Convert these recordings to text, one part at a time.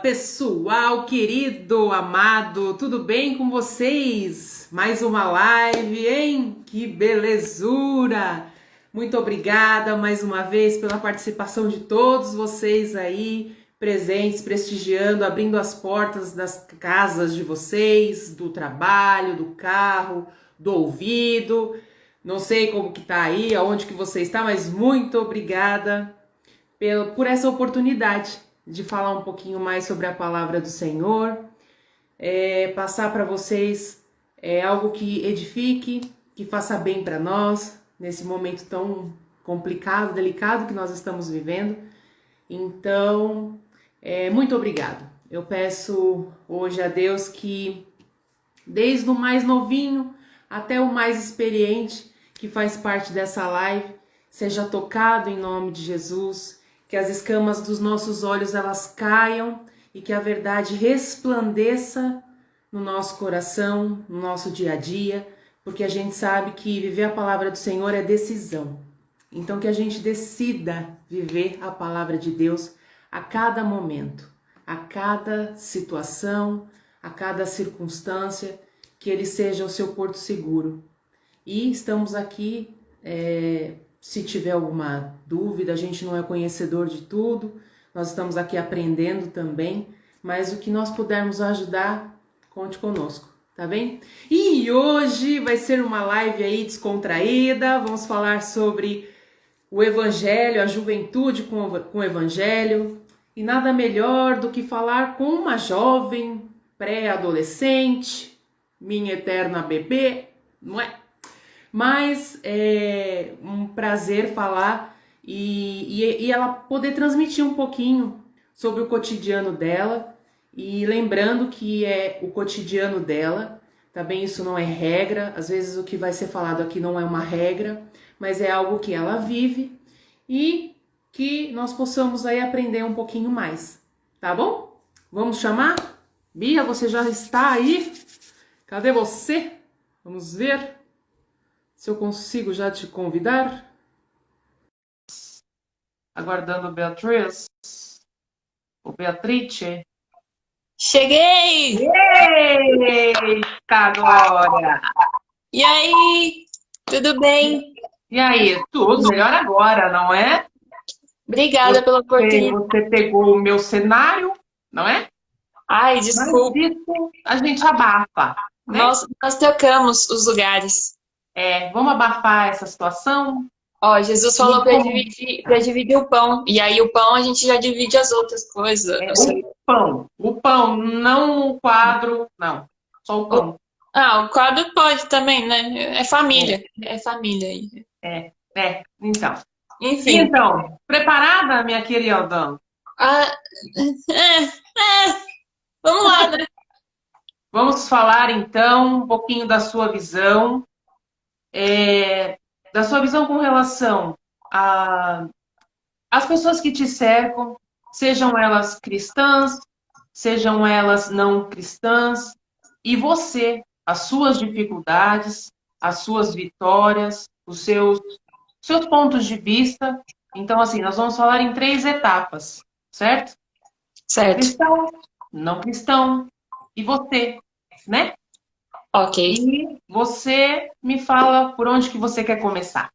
Pessoal querido, amado, tudo bem com vocês? Mais uma live, hein? Que belezura! Muito obrigada mais uma vez pela participação de todos vocês aí presentes, prestigiando, abrindo as portas das casas de vocês, do trabalho, do carro, do ouvido. Não sei como que tá aí, aonde que você está, mas muito obrigada por essa oportunidade de falar um pouquinho mais sobre a palavra do Senhor, passar para vocês algo que edifique, que faça bem para nós, nesse momento tão complicado, delicado que nós estamos vivendo. Então, muito obrigado. Eu peço hoje a Deus que, desde o mais novinho até o mais experiente que faz parte dessa live, seja tocado em nome de Jesus, que as escamas dos nossos olhos elas caiam e que a verdade resplandeça no nosso coração, no nosso dia a dia, porque a gente sabe que viver a palavra do Senhor é decisão. Então que a gente decida viver a palavra de Deus a cada momento, a cada situação, a cada circunstância, que ele seja o seu porto seguro. E estamos aqui, se tiver alguma dúvida, a gente não é conhecedor de tudo, nós estamos aqui aprendendo também, mas o que nós pudermos ajudar, conte conosco, tá bem? E hoje vai ser uma live aí descontraída, vamos falar sobre o Evangelho, a juventude com o Evangelho, e nada melhor do que falar com uma jovem, pré-adolescente, minha eterna bebê, não é? Mas é um prazer falar e ela poder transmitir um pouquinho sobre o cotidiano dela, e lembrando que é o cotidiano dela, tá bem? Isso não é regra, às vezes o que vai ser falado aqui não é uma regra, mas é algo que ela vive e que nós possamos aí aprender um pouquinho mais, tá bom? Vamos chamar? Bia, você já está aí? Cadê você? Vamos ver se eu consigo já te convidar. Aguardando Beatriz. Ou Beatrice. Cheguei! Eita, agora! E aí? Tudo bem? E aí, tudo melhor agora, não é? Obrigada pela oportunidade. Você pegou o meu cenário, não é? Ai, desculpa. Mas isso a gente abafa, né? Nós trocamos os lugares. Vamos abafar essa situação? Ó, Jesus falou para dividir o pão. E aí o pão a gente já divide as outras coisas. O pão, não o quadro, não. Só o pão. O quadro pode também, né? É família. É família aí. Então. Enfim. Então, preparada, minha querida? Vamos lá, né? Vamos falar, então, um pouquinho da sua visão. Da sua visão com relação às pessoas que te cercam, sejam elas cristãs, sejam elas não cristãs, e você, as suas dificuldades, as suas vitórias, os seus pontos de vista. Então, assim, nós vamos falar em 3 etapas, certo? Certo. Cristão, não cristão, e você, né? Ok. E você me fala por onde que você quer começar.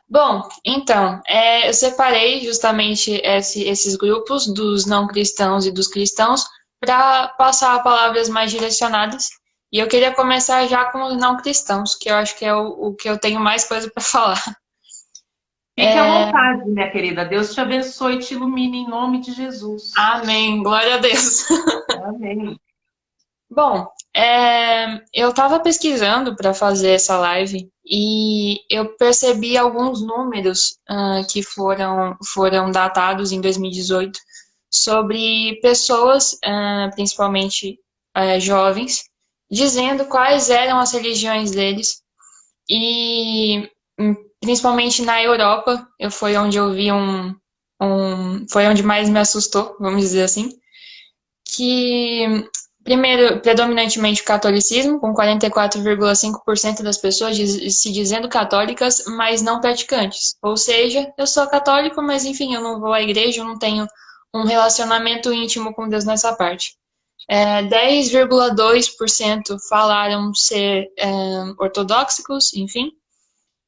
Bom, então, eu separei justamente esses grupos dos não cristãos e dos cristãos para passar palavras mais direcionadas. E eu queria começar já com os não cristãos, que eu acho que é o que eu tenho mais coisa para falar. Fique à vontade, minha querida. Deus te abençoe e te ilumine em nome de Jesus. Amém. Glória a Deus. Amém. Bom, eu estava pesquisando para fazer essa live e eu percebi alguns números que foram datados em 2018 sobre pessoas, principalmente jovens, dizendo quais eram as religiões deles. E principalmente na Europa, foi onde eu vi foi onde mais me assustou, vamos dizer assim, que primeiro, predominantemente o catolicismo, com 44,5% das pessoas se dizendo católicas, mas não praticantes. Ou seja, eu sou católico, mas enfim, eu não vou à igreja, eu não tenho um relacionamento íntimo com Deus nessa parte. 10,2% falaram ser ortodoxos, enfim,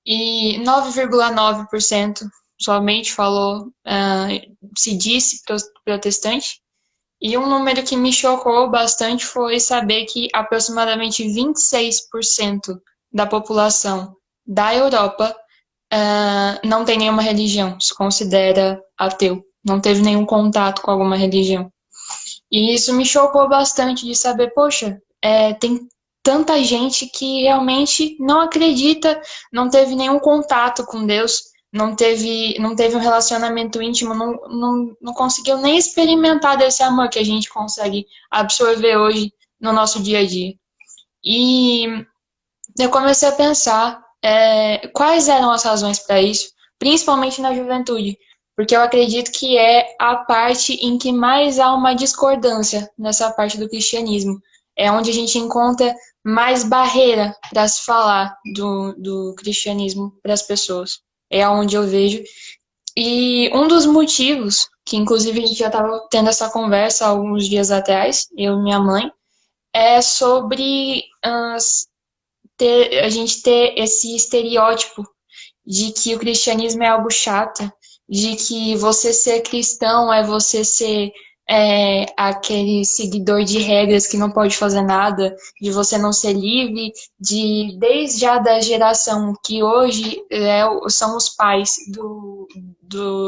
e 9,9% somente falou, se disse protestante. E um número que me chocou bastante foi saber que aproximadamente 26% da população da Europa não tem nenhuma religião, se considera ateu, não teve nenhum contato com alguma religião. E isso me chocou bastante de saber, poxa, tem tanta gente que realmente não acredita, não teve nenhum contato com Deus, não teve um relacionamento íntimo, não conseguiu nem experimentar desse amor que a gente consegue absorver hoje no nosso dia a dia. E eu comecei a pensar quais eram as razões para isso, principalmente na juventude, porque eu acredito que é a parte em que mais há uma discordância nessa parte do cristianismo. É onde a gente encontra mais barreira para se falar do cristianismo para as pessoas. É onde eu vejo. E um dos motivos, que inclusive a gente já estava tendo essa conversa alguns dias atrás, eu e minha mãe, é sobre a gente ter esse estereótipo de que o cristianismo é algo chato, de que você ser cristão é você ser aquele seguidor de regras que não pode fazer nada, de você não ser livre, desde já da geração que hoje são os pais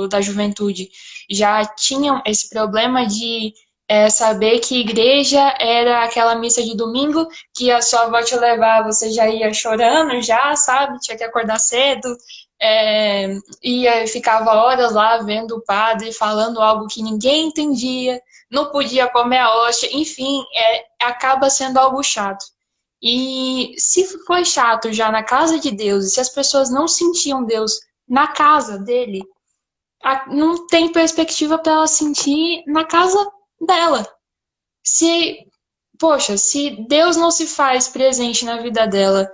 da juventude, já tinham esse problema de saber que igreja era aquela missa de domingo que a sua avó te levar, você já ia chorando, já, sabe? Tinha que acordar cedo, ficava horas lá vendo o padre falando algo que ninguém entendia, não podia comer a hóstia, enfim, acaba sendo algo chato. E se foi chato já na casa de Deus, e se as pessoas não sentiam Deus na casa dele, não tem perspectiva para ela sentir na casa dela. Poxa, se Deus não se faz presente na vida dela,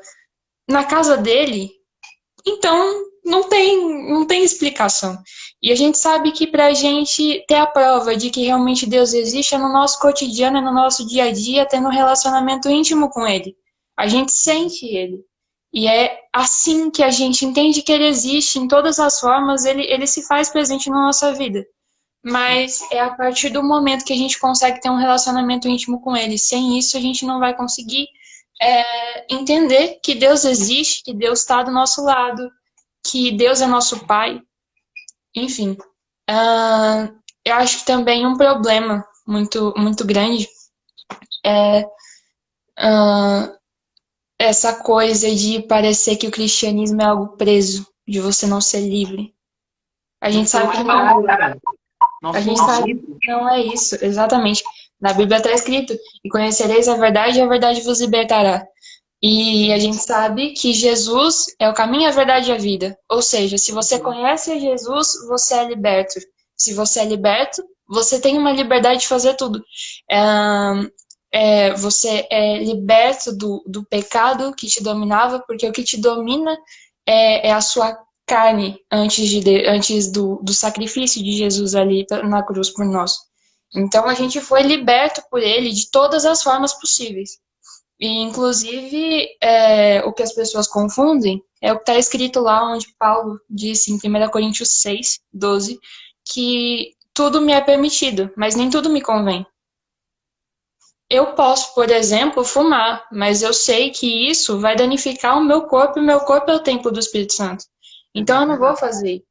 na casa dele, então não tem explicação. E a gente sabe que para a gente ter a prova de que realmente Deus existe é no nosso cotidiano, é no nosso dia a dia, tendo um relacionamento íntimo com Ele. A gente sente Ele. E é assim que a gente entende que Ele existe em todas as formas, ele se faz presente na nossa vida. Mas é a partir do momento que a gente consegue ter um relacionamento íntimo com Ele. Sem isso, a gente não vai conseguir entender que Deus existe, que Deus está do nosso lado, que Deus é nosso Pai. Enfim, eu acho que também um problema muito, muito grande é essa coisa de parecer que o cristianismo é algo preso, de você não ser livre. A gente sabe que não. A gente sabe que não é isso, exatamente. Na Bíblia está escrito: e conhecereis a verdade vos libertará. E a gente sabe que Jesus é o caminho, a verdade e a vida. Ou seja, se você conhece Jesus, você é liberto. Se você é liberto, você tem uma liberdade de fazer tudo. Você é liberto do pecado que te dominava, porque o que te domina é a sua carne antes do sacrifício de Jesus ali na cruz por nós. Então a gente foi liberto por ele de todas as formas possíveis. E, inclusive, o que as pessoas confundem é o que está escrito lá onde Paulo disse em 1 Coríntios 6, 12, que tudo me é permitido, mas nem tudo me convém. Eu posso, por exemplo, fumar, mas eu sei que isso vai danificar o meu corpo, e o meu corpo é o templo do Espírito Santo. Então eu não vou fazer.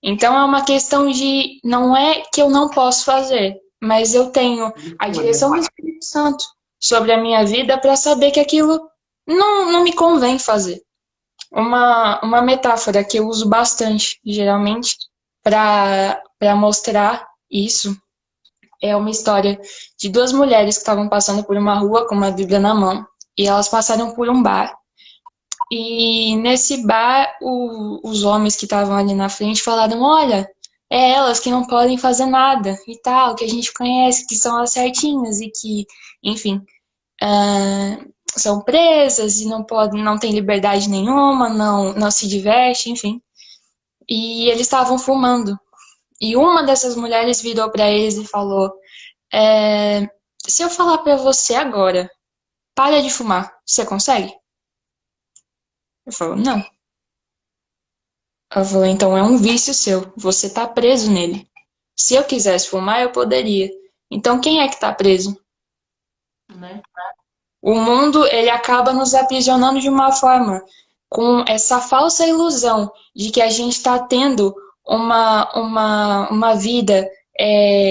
Então é uma questão de, não é que eu não posso fazer, mas eu tenho a direção do Espírito Santo sobre a minha vida para saber que aquilo não me convém fazer. Uma metáfora que eu uso bastante, geralmente, para mostrar isso, é uma história de duas mulheres que estavam passando por uma rua com uma Bíblia na mão, e elas passaram por um bar. E nesse bar, os homens que estavam ali na frente falaram: olha, é elas que não podem fazer nada e tal, que a gente conhece, que são as certinhas e que, enfim, são presas e não tem liberdade nenhuma, não se diverte, enfim. E eles estavam fumando. E uma dessas mulheres virou para eles e falou: é, se eu falar para você agora, para de fumar, você consegue? Ele falou: não. Ela falou: então é um vício seu, você tá preso nele. Se eu quisesse fumar, eu poderia. Então quem é que tá preso? Né? O mundo, ele acaba nos aprisionando de uma forma, com essa falsa ilusão de que a gente está tendo uma vida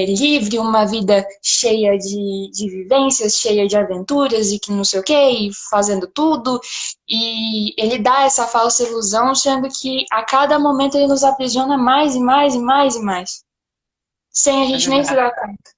livre, uma vida cheia de vivências, cheia de aventuras e que não sei o quê, e fazendo tudo. E ele dá essa falsa ilusão, sendo que a cada momento ele nos aprisiona mais e mais e mais e mais, sem a É gente nem se verdade. dar conta.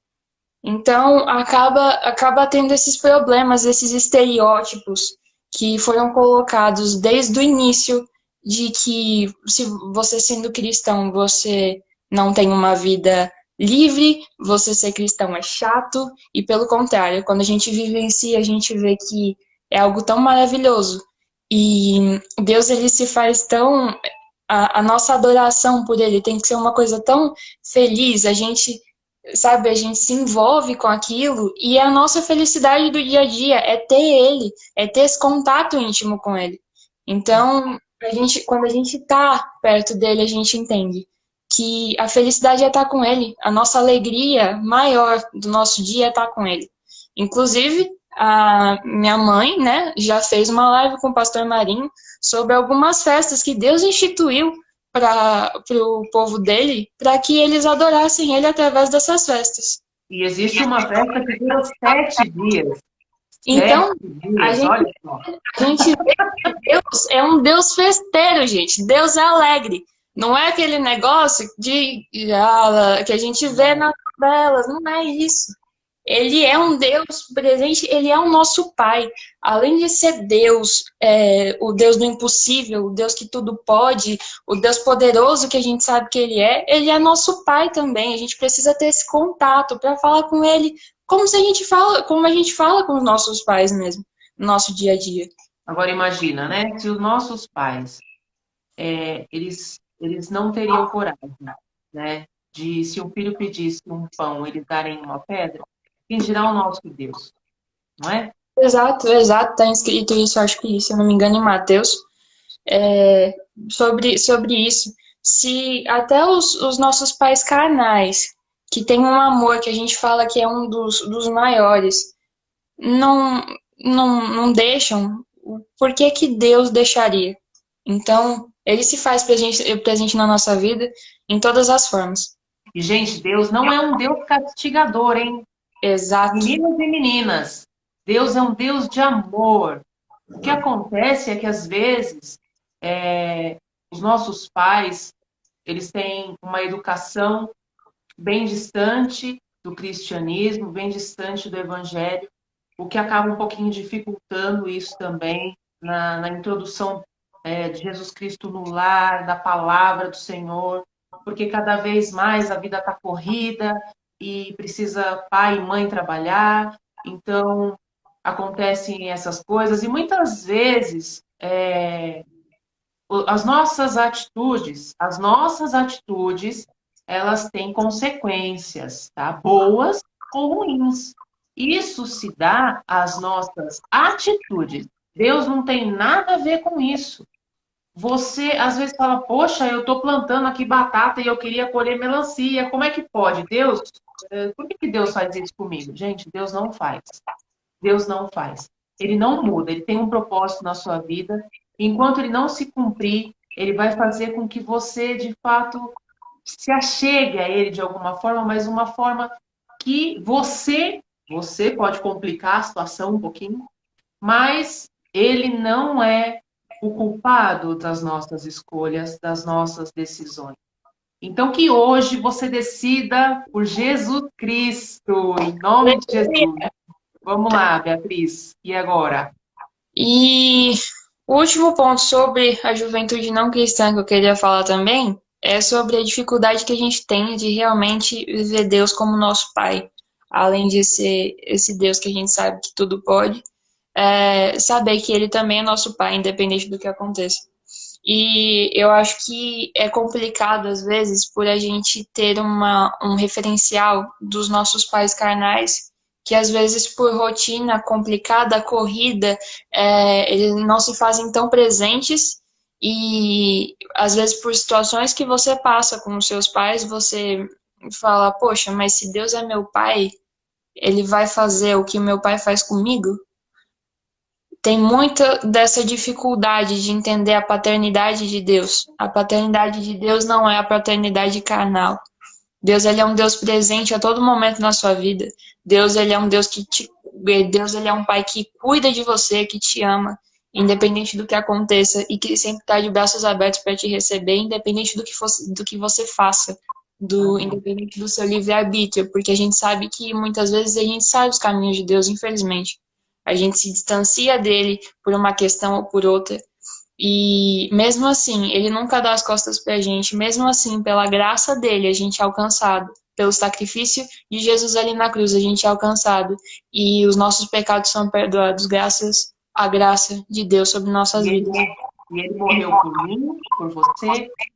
Então, acaba tendo esses problemas, esses estereótipos que foram colocados desde o início de que se você sendo cristão, você não tem uma vida livre, você ser cristão é chato, e pelo contrário, quando a gente vivencia, a gente vê que é algo tão maravilhoso. E Deus, ele se faz tão... A nossa adoração por ele tem que ser uma coisa tão feliz, a gente sabe, a gente se envolve com aquilo e a nossa felicidade do dia a dia é ter ele, é ter esse contato íntimo com ele. Então, quando a gente tá perto dele, a gente entende que a felicidade é estar com ele, a nossa alegria maior do nosso dia é estar com ele. Inclusive, a minha mãe, né, já fez uma live com o pastor Marinho sobre algumas festas que Deus instituiu para o povo dele, para que eles adorassem ele através dessas festas. E existe uma festa que dura 7 dias. Sete Então, a dias, gente, olha só. a gente vê que Deus é um Deus festeiro, gente. Deus é alegre. Não é aquele negócio que a gente vê nas novelas, não é isso. Ele é um Deus presente, ele é o nosso Pai. Além de ser Deus, o Deus do impossível, o Deus que tudo pode, o Deus poderoso que a gente sabe que ele é nosso Pai também. A gente precisa ter esse contato para falar com ele como a gente fala com os nossos pais mesmo, no nosso dia a dia. Agora imagina, né? Se os nossos pais, eles não teriam coragem, né? De se um filho pedisse um pão, eles darem uma pedra, quem dirá o nosso Deus, não é? Exato, exato, está escrito isso, acho que, se eu não me engano, em Mateus, é, sobre isso. Se até os nossos pais carnais, que têm um amor que a gente fala que é um dos maiores, não, não deixam, por que que Deus deixaria? Então, ele se faz presente na nossa vida em todas as formas. E, gente, Deus não é um Deus castigador, hein? Exato. Meninos e meninas, Deus é um Deus de amor. O que acontece é que, às vezes, os nossos pais, eles têm uma educação bem distante do cristianismo, bem distante do evangelho, o que acaba um pouquinho dificultando isso também na introdução de Jesus Cristo no lar, da palavra do Senhor, porque cada vez mais a vida está corrida e precisa pai e mãe trabalhar, então acontecem essas coisas e muitas vezes as nossas atitudes, elas têm consequências, tá? Boas ou ruins. Isso se dá às nossas atitudes. Deus não tem nada a ver com isso. Você às vezes fala, poxa, eu estou plantando aqui batata e eu queria colher melancia. Como é que pode? Deus, por que Deus faz isso comigo? Gente, Deus não faz. Deus não faz. Ele não muda, ele tem um propósito na sua vida. Enquanto ele não se cumprir, ele vai fazer com que você, de fato, se achegue a ele de alguma forma, mas uma forma que você pode complicar a situação um pouquinho, mas ele não é o culpado das nossas escolhas, das nossas decisões. Então, que hoje você decida por Jesus Cristo, em nome de Jesus. Vamos lá, Beatriz. E agora? E o último ponto sobre a juventude não cristã que eu queria falar também é sobre a dificuldade que a gente tem de realmente ver Deus como nosso Pai. Além de ser esse Deus que a gente sabe que tudo pode, saber que Ele também é nosso Pai, independente do que aconteça. E eu acho que é complicado, às vezes, por a gente ter um referencial dos nossos pais carnais, que às vezes, por rotina complicada, corrida, eles não se fazem tão presentes. E às vezes, por situações que você passa com os seus pais, você fala: Poxa, mas se Deus é meu pai, ele vai fazer o que meu pai faz comigo? Tem muita dessa dificuldade de entender a paternidade de Deus. A paternidade de Deus não é a paternidade carnal. Deus, ele é um Deus presente a todo momento na sua vida. Deus, ele é um Deus que Deus, ele é um pai que cuida de você, que te ama, independente do que aconteça, e que sempre está de braços abertos para te receber, independente do que você faça, Amém. independente do seu livre-arbítrio, porque a gente sabe que muitas vezes a gente sai dos caminhos de Deus, infelizmente. A gente se distancia dele por uma questão ou por outra. E mesmo assim, ele nunca dá as costas pra gente. Mesmo assim, pela graça dele, a gente é alcançado. Pelo sacrifício de Jesus ali na cruz, a gente é alcançado. E os nossos pecados são perdoados graças à graça de Deus sobre E nossas ele, vidas. mor- e ele morreu por mim, por você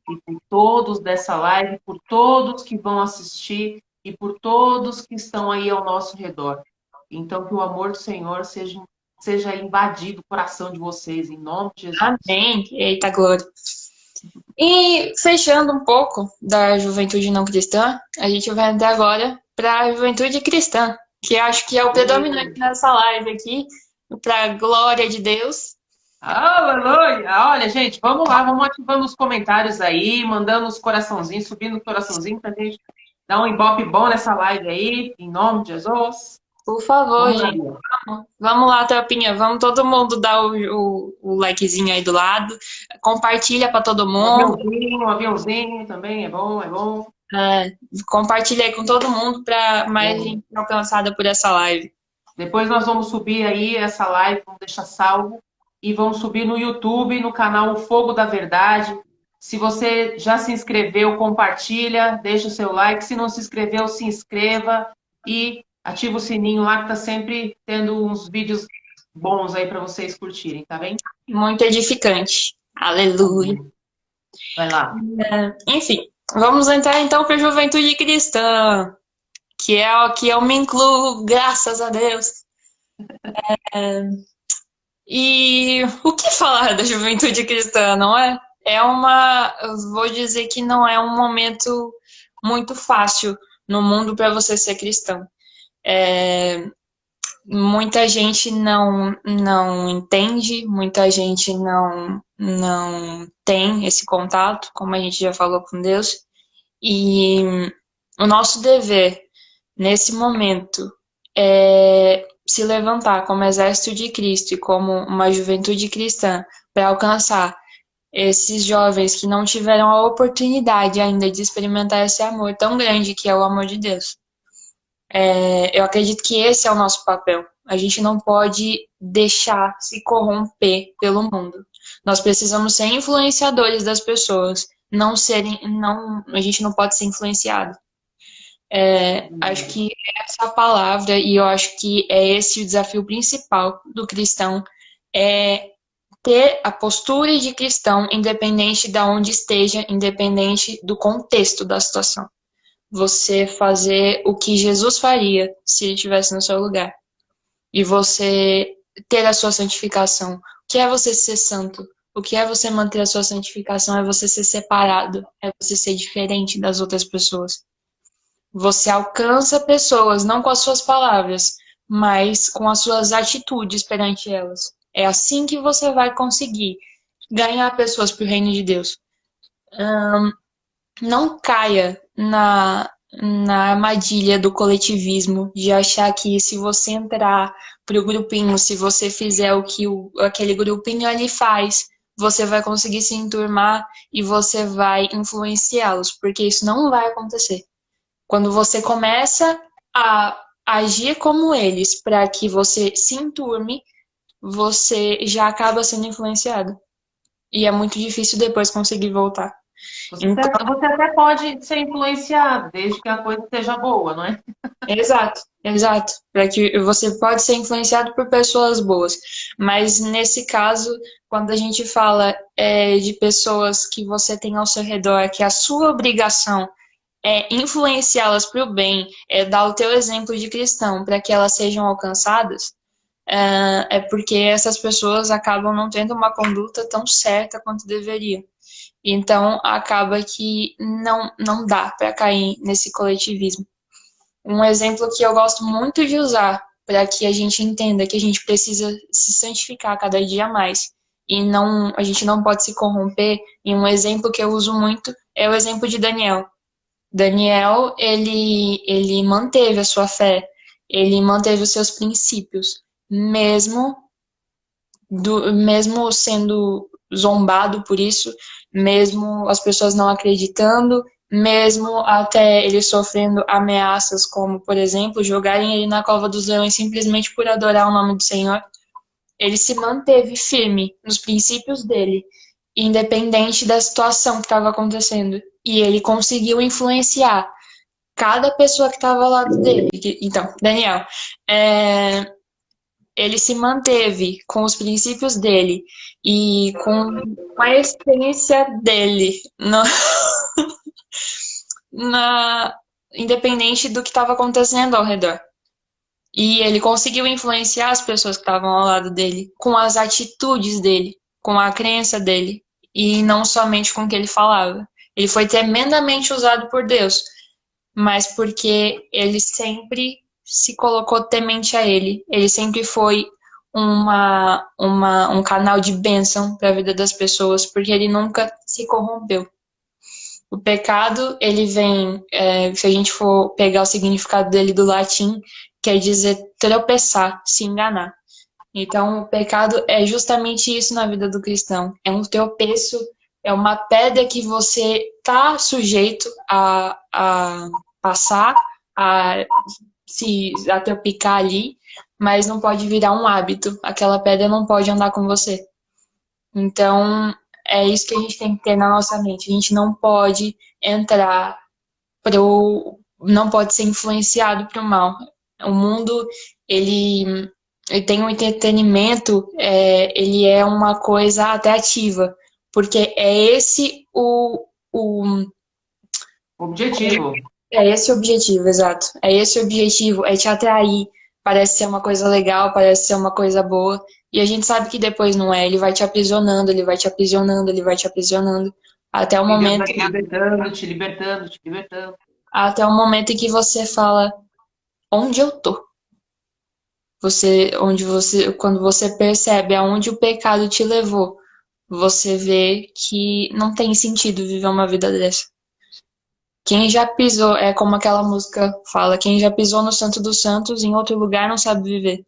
e por todos dessa live, por todos que vão assistir e por todos que estão aí ao nosso redor. Então, que o amor do Senhor seja invadido o coração de vocês, em nome de Jesus. Amém. Eita glória. E fechando um pouco da juventude não cristã, a gente vai entrar agora para a juventude cristã, que acho que é o predominante nessa live aqui, para a glória de Deus. Aleluia! Olha, gente, vamos lá, vamos ativando os comentários aí, mandando os coraçãozinhos, subindo o coraçãozinho pra gente dar um ibope bom nessa live aí, em nome de Jesus. Por favor, Vamos lá, gente. Bia. Vamos lá, tropinha. Vamos todo mundo dar o likezinho aí do lado. Compartilha para todo mundo. Um aviãozinho também, é bom, é bom. É, compartilha aí com todo mundo para mais Bom. gente ser alcançada por essa live. Depois nós vamos subir aí essa live, vamos deixar salvo, e vamos subir no YouTube, no canal O Fogo da Verdade. Se você já se inscreveu, compartilha, deixa o seu like. Se não se inscreveu, se inscreva e ativa o sininho lá que tá sempre tendo uns vídeos bons aí para vocês curtirem, tá bem? Muito edificante. Aleluia. Vai lá. Enfim, vamos entrar então para a juventude cristã, que é o que eu me incluo, graças a Deus. E o que falar da juventude cristã, não é? Eu vou dizer que não é um momento muito fácil no mundo para você ser cristão. É, muita gente não entende, muita gente não tem esse contato, como a gente já falou com Deus. E o nosso dever nesse momento é se levantar como exército de Cristo e como uma juventude cristã para alcançar esses jovens que não tiveram a oportunidade ainda de experimentar esse amor tão grande que é o amor de Deus. Eu acredito que esse é o nosso papel. A gente não pode deixar se corromper pelo mundo. Nós precisamos ser influenciadores das pessoas, a gente não pode ser influenciado. Acho que essa palavra, e eu acho que é esse o desafio principal do cristão, é ter a postura de cristão, independente de onde esteja, independente do contexto da situação. Você fazer o que Jesus faria se ele estivesse no seu lugar. E você ter a sua santificação. O que é você ser santo? O que é você manter a sua santificação? É você ser separado, é você ser diferente das outras pessoas. Você alcança pessoas não com as suas palavras, mas com as suas atitudes perante elas. É assim que você vai conseguir ganhar pessoas para o reino de Deus. Não caia na armadilha do coletivismo, de achar que se você entrar pro grupinho, se você fizer o que aquele grupinho ali faz, você vai conseguir se enturmar e você vai influenciá-los, porque isso não vai acontecer. Quando você começa a agir como eles para que você se enturme, você já acaba sendo influenciado. E é muito difícil depois conseguir voltar. Então, Você até pode ser influenciado, desde que a coisa seja boa, não é? exato. Exato, para que você pode ser influenciado por pessoas boas, mas nesse caso, quando a gente fala de pessoas que você tem ao seu redor, que a sua obrigação é influenciá-las para o bem, é dar o teu exemplo de cristão para que elas sejam alcançadas, é porque essas pessoas acabam não tendo uma conduta tão certa quanto deveriam. Então, acaba que não dá para cair nesse coletivismo. Um exemplo que eu gosto muito de usar para que a gente entenda que a gente precisa se santificar cada dia mais e a gente não pode se corromper. E um exemplo que eu uso muito é o exemplo de Daniel. Daniel, ele manteve a sua fé, ele manteve os seus princípios, mesmo mesmo sendo zombado por isso, mesmo as pessoas não acreditando, mesmo até ele sofrendo ameaças, como, por exemplo, jogarem ele na cova dos leões simplesmente por adorar o nome do Senhor, ele se manteve firme nos princípios dele, independente da situação que estava acontecendo. E ele conseguiu influenciar cada pessoa que estava ao lado dele. Então, Daniel, ele se manteve com os princípios dele e com a essência dele, na, independente do que estava acontecendo ao redor. E ele conseguiu influenciar as pessoas que estavam ao lado dele, com as atitudes dele, com a crença dele, e não somente com o que ele falava. Ele foi tremendamente usado por Deus, mas porque ele sempre se colocou temente a ele. Ele sempre foi um canal de bênção para a vida das pessoas, porque ele nunca se corrompeu. O pecado, ele vem, se a gente for pegar o significado dele do latim, quer dizer tropeçar, se enganar. Então, o pecado é justamente isso na vida do cristão. É um tropeço, é uma pedra que você está sujeito a passar, a a tropicar ali, mas não pode virar um hábito. Aquela pedra não pode andar com você. Então, é isso que a gente tem que ter na nossa mente. A gente não pode entrar não pode ser influenciado para o mal. O mundo, ele tem um entretenimento, ele é uma coisa atrativa, porque é esse o Objetivo. é esse o objetivo, exato. É esse o objetivo, é te atrair. Parece ser uma coisa legal, parece ser uma coisa boa. E a gente sabe que depois não é. Ele vai te aprisionando, ele vai te aprisionando, ele vai te aprisionando. Até o E Deus momento, vai te libertando, te libertando, te libertando. até o momento em que você fala, onde eu tô? Quando você percebe aonde o pecado te levou, você vê que não tem sentido viver uma vida dessa. Quem já pisou, é como aquela música fala, quem já pisou no Santo dos Santos, em outro lugar não sabe viver.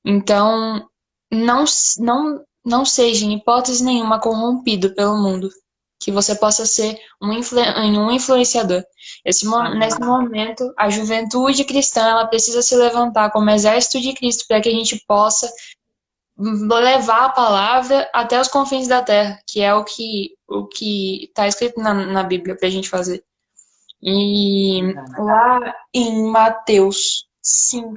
Então, não seja em hipótese nenhuma corrompido pelo mundo. Que você possa ser um influenciador. Nesse momento, a juventude cristã ela precisa se levantar como exército de Cristo para que a gente possa levar a palavra até os confins da terra, que é o que está escrito na Bíblia para a gente fazer. E lá em Mateus 5,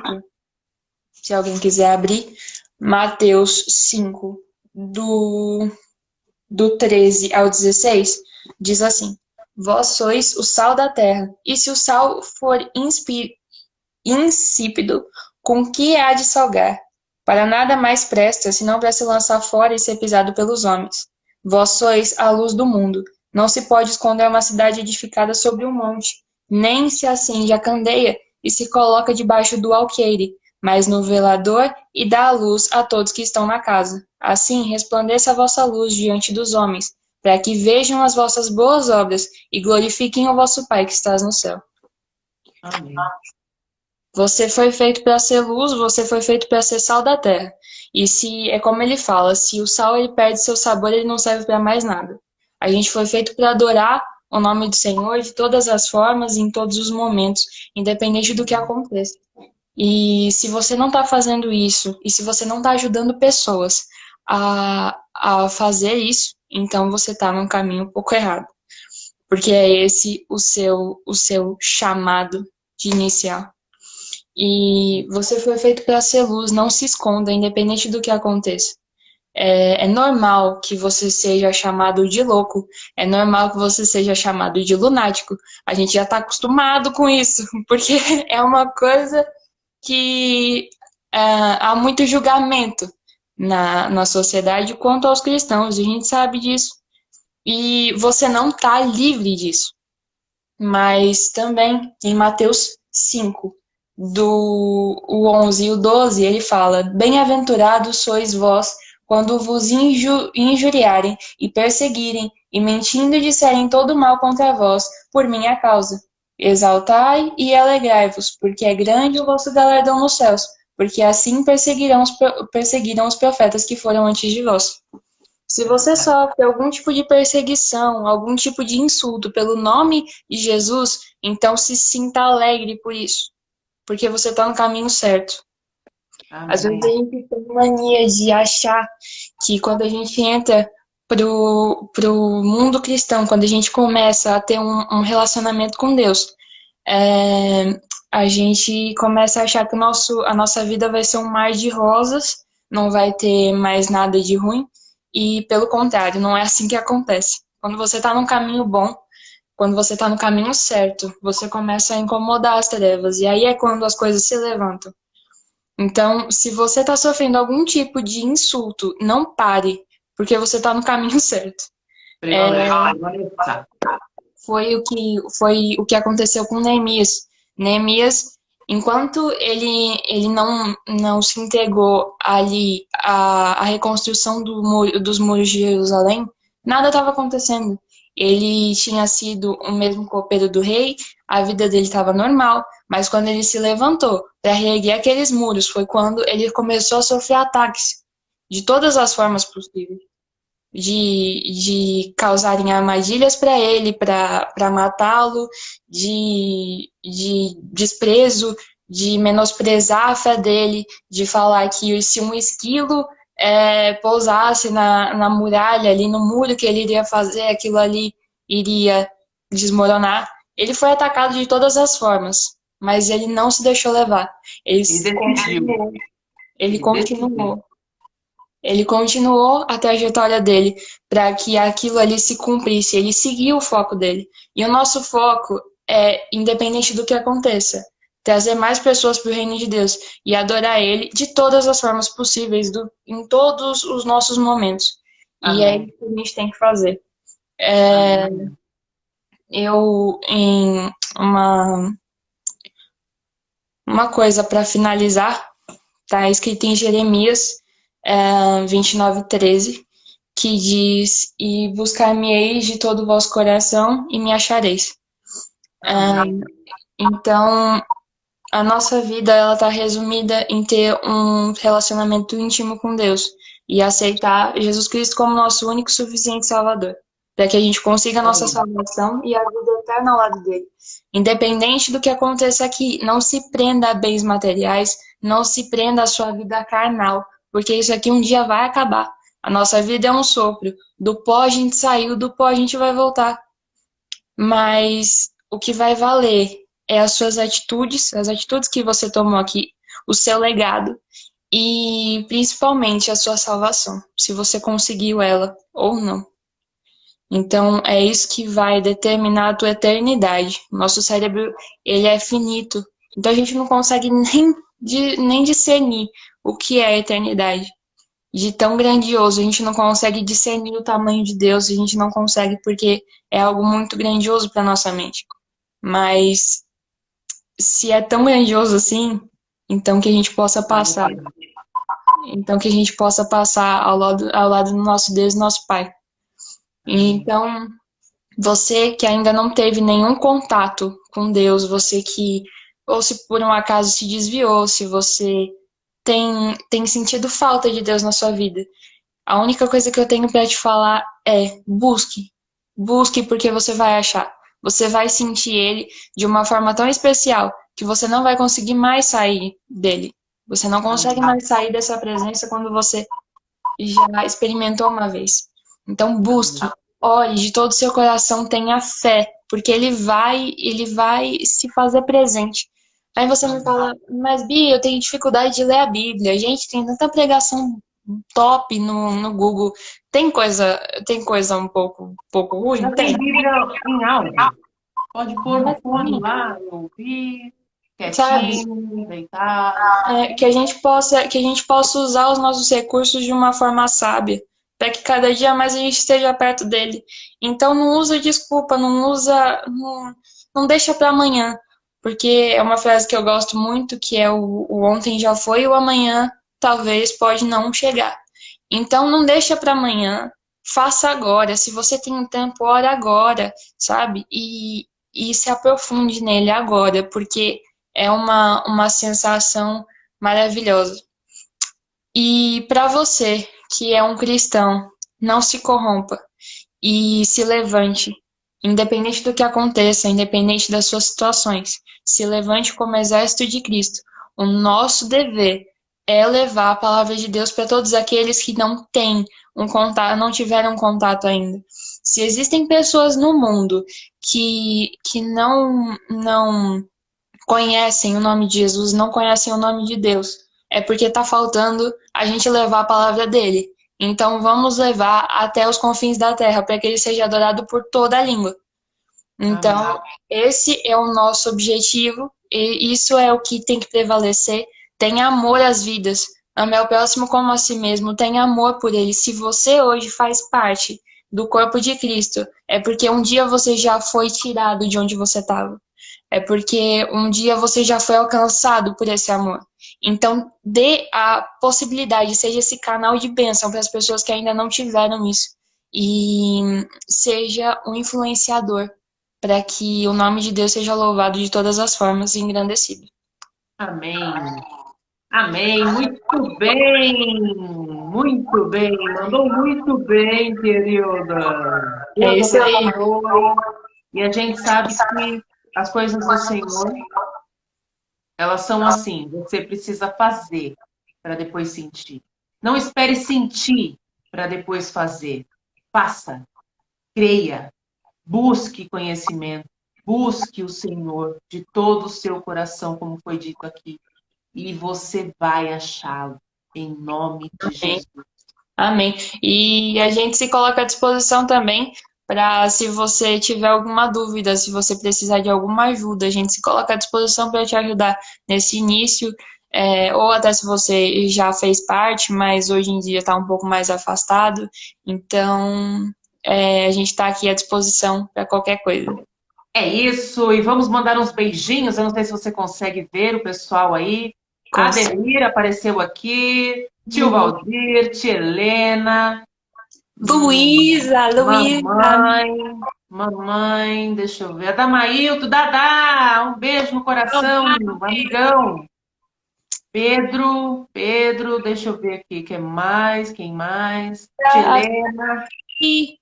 se alguém quiser abrir, Mateus 5, do 13 ao 16, diz assim: Vós sois o sal da terra, e se o sal for insípido, com que há de salgar? Para nada mais presta, senão para se lançar fora e ser pisado pelos homens. Vós sois a luz do mundo. Não se pode esconder uma cidade edificada sobre um monte, nem se acende a candeia e se coloca debaixo do alqueire, mas no velador e dá a luz a todos que estão na casa. Assim resplandeça a vossa luz diante dos homens, para que vejam as vossas boas obras e glorifiquem o vosso Pai que estás no céu. Amém. Você foi feito para ser luz, você foi feito para ser sal da terra. E se é como ele fala, se o sal ele perde seu sabor, ele não serve para mais nada. A gente foi feito para adorar o nome do Senhor de todas as formas, em todos os momentos, independente do que aconteça. E se você não está fazendo isso, e se você não está ajudando pessoas a fazer isso, então você está num caminho um pouco errado. Porque é esse o seu chamado de iniciar. E você foi feito para ser luz, não se esconda, independente do que aconteça. É normal que você seja chamado de louco, é normal que você seja chamado de lunático. A gente já está acostumado com isso, porque é uma coisa que há muito julgamento na sociedade quanto aos cristãos, e a gente sabe disso. E você não está livre disso. Mas também em Mateus 5, do o 11 e o 12, ele fala: Bem-aventurados sois vós quando vos injuriarem e perseguirem e mentindo disserem todo mal contra vós por minha causa. Exaltai e alegrai-vos, porque é grande o vosso galardão nos céus, porque assim perseguiram os profetas que foram antes de vós. Se você sofre algum tipo de perseguição, algum tipo de insulto pelo nome de Jesus, então se sinta alegre por isso, porque você está no caminho certo. Às vezes a Amém. gente tem mania de achar que quando a gente entra pro mundo cristão, quando a gente começa a ter um relacionamento com Deus, a gente começa a achar que a nossa vida vai ser um mar de rosas, não vai ter mais nada de ruim, e pelo contrário, não é assim que acontece. Quando você está num caminho bom, quando você está no caminho certo, você começa a incomodar as trevas, e aí é quando as coisas se levantam. Então, se você está sofrendo algum tipo de insulto, não pare, porque você está no caminho certo. Prioridade. Foi o que aconteceu com Neemias. Neemias, enquanto ele não se entregou ali à reconstrução dos muros de Jerusalém, nada estava acontecendo. Ele tinha sido o mesmo copeiro do rei, a vida dele estava normal, mas quando ele se levantou para reerguer aqueles muros, foi quando ele começou a sofrer ataques de todas as formas possíveis de causarem armadilhas para ele, para matá-lo, de desprezo, de menosprezar a fé dele, de falar que se um esquilo pousasse na muralha, ali no muro que ele iria fazer, aquilo ali iria desmoronar. Ele foi atacado de todas as formas, mas ele não se deixou levar. Ele E decidiu. continuou. Ele E decidiu. continuou. Ele continuou a trajetória dele para que aquilo ali se cumprisse. Ele seguiu o foco dele. E o nosso foco é, independente do que aconteça, trazer mais pessoas para o reino de Deus e adorar Ele de todas as formas possíveis, em todos os nossos momentos. E é Amém. isso que a gente tem que fazer. Amém. Em uma coisa para finalizar, está escrito em Jeremias 29:13, que diz: E buscar-me-eis de todo o vosso coração e me achareis. Amém. Então, a nossa vida ela está resumida em ter um relacionamento íntimo com Deus e aceitar Jesus Cristo como nosso único e suficiente Salvador, para que a gente consiga a nossa salvação e a vida eterna ao lado dele. Independente do que aconteça aqui, não se prenda a bens materiais, não se prenda à sua vida carnal, porque isso aqui um dia vai acabar. A nossa vida é um sopro. Do pó a gente saiu, do pó a gente vai voltar. Mas o que vai valer é as atitudes que você tomou aqui, o seu legado e principalmente a sua salvação, se você conseguiu ela ou não. Então é isso que vai determinar a tua eternidade. Nosso cérebro, ele é finito, então a gente não consegue nem discernir o que é a eternidade. De tão grandioso, a gente não consegue discernir o tamanho de Deus, a gente não consegue porque é algo muito grandioso para nossa mente. Mas se é tão grandioso assim, então que a gente possa passar, então que a gente possa passar ao lado do nosso Deus e nosso Pai. Então, você que ainda não teve nenhum contato com Deus, você que, ou se por um acaso se desviou, se você tem sentido falta de Deus na sua vida, a única coisa que eu tenho para te falar é busque. Busque porque você vai achar. Você vai sentir ele de uma forma tão especial que você não vai conseguir mais sair dele. Você não consegue Amém. mais sair dessa presença quando você já experimentou uma vez. Então busque, ore de todo o seu coração, tenha fé, porque ele vai se fazer presente. Aí você me fala, mas Bia, eu tenho dificuldade de ler a Bíblia. Gente, tem tanta pregação top no Google. Tem coisa pouco ruim? Já tem Tem. Bíblia em áudio. Pode pôr no fone lá, ouvir, Sabe? quietinho, deitado. Que a gente possa usar os nossos recursos de uma forma sábia, para que cada dia mais a gente esteja perto dele. Então não usa desculpa, não deixa para amanhã, porque é uma frase que eu gosto muito, que é o ontem já foi e o amanhã talvez pode não chegar. Então não deixa para amanhã, faça agora. Se você tem um tempo, ora agora, sabe? E se aprofunde nele agora, porque é uma sensação maravilhosa. E para você, que é um cristão, não se corrompa e se levante, independente do que aconteça, independente das suas situações. Se levante como exército de Cristo. O nosso dever é levar a palavra de Deus para todos aqueles que não têm um contato, não tiveram um contato ainda. Se existem pessoas no mundo que não conhecem o nome de Jesus, não conhecem o nome de Deus, é porque está faltando a gente levar a palavra dele. Então vamos levar até os confins da terra, para que ele seja adorado por toda a língua. Amém. Então, esse é o nosso objetivo, e isso é o que tem que prevalecer. Tenha amor às vidas, ame ao próximo como a si mesmo, tenha amor por ele. Se você hoje faz parte do corpo de Cristo, é porque um dia você já foi tirado de onde você estava. É porque um dia você já foi alcançado por esse amor. Então, dê a possibilidade, seja esse canal de bênção para as pessoas que ainda não tiveram isso. E seja um influenciador para que o nome de Deus seja louvado de todas as formas e engrandecido. Amém. Amém. Muito bem. Muito bem. Mandou muito bem, querida. É Deus isso aí. abençoe. E a gente sabe que as coisas do Senhor, elas são assim. Você precisa fazer para depois sentir. Não espere sentir para depois fazer. Faça. Creia. Busque conhecimento. Busque o Senhor de todo o seu coração, como foi dito aqui. E você vai achá-lo, em nome de Amém. Jesus. Amém. E a gente se coloca à disposição também para, se você tiver alguma dúvida, se você precisar de alguma ajuda, a gente se coloca à disposição para te ajudar nesse início, ou até se você já fez parte, mas hoje em dia está um pouco mais afastado. Então, a gente está aqui à disposição para qualquer coisa. É isso, e vamos mandar uns beijinhos. Eu não sei se você consegue ver o pessoal aí. A Ademir apareceu aqui, tio Valdir, tia Helena, Luísa, mamãe, deixa eu ver, Adamailton, Dadá, um beijo no coração, amigão. Pedro, deixa eu ver aqui, quem mais? Tia Helena, e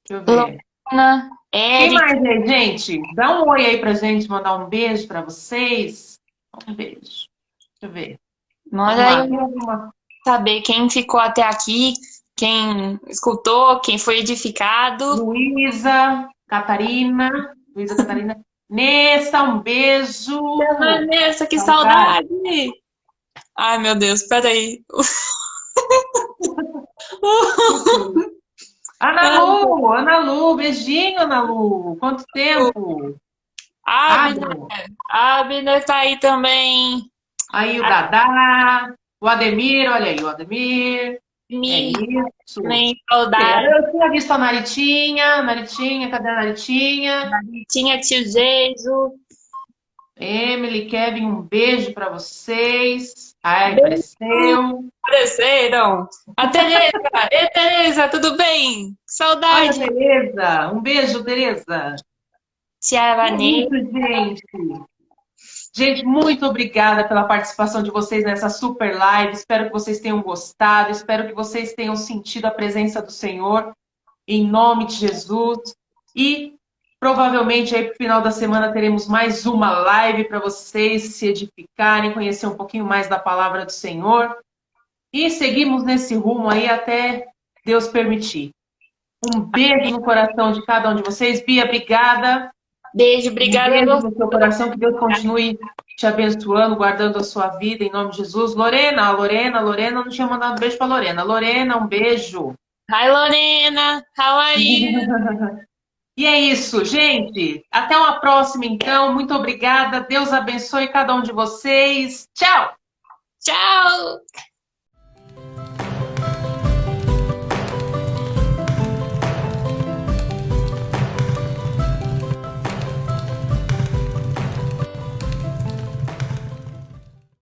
deixa eu ver. Lona, Quem Érica. mais aí, gente? Dá um oi aí pra gente, mandar um beijo pra vocês. Um beijo. Deixa eu ver. Vamos Manda aí lá. Tem alguma? saber quem ficou até aqui, quem escutou, quem foi edificado. Luísa Catarina. Nessa, um beijo. Vanessa, que Saudade. saudade! Ai, meu Deus, peraí. Ana Lu, beijinho, Ana Lu. Quanto tempo? Abner, Abner. Abner tá aí também. Aí o Dadá, o Ademir, olha aí, o Ademir. É Me, isso. também, saudade. Eu tinha visto a Naritinha, cadê a Naritinha? Tinha tio Geiso. Emily, Kevin, um beijo para vocês. Ai, apareceu. Apareceram. A Tereza. Ei, Tereza, tudo bem? Olha, Saudade. Tereza. Um beijo, Tereza. Tia É Vanessa. isso, gente. Gente, muito obrigada pela participação de vocês nessa super live. Espero que vocês tenham gostado. Espero que vocês tenham sentido a presença do Senhor. Em nome de Jesus. E provavelmente aí pro final da semana teremos mais uma live para vocês se edificarem, conhecer um pouquinho mais da palavra do Senhor. E seguimos nesse rumo aí até Deus permitir. Um beijo no coração de cada um de vocês. Bia, obrigada. Beijo, Um obrigada a beijo você. no seu coração, que Deus continue te abençoando, guardando a sua vida, em nome de Jesus. Lorena, não tinha mandado um beijo para Lorena. Lorena, um beijo. Hi, Lorena. How are you? E é isso, gente. Até uma próxima, então. Muito obrigada. Deus abençoe cada um de vocês. Tchau! Tchau!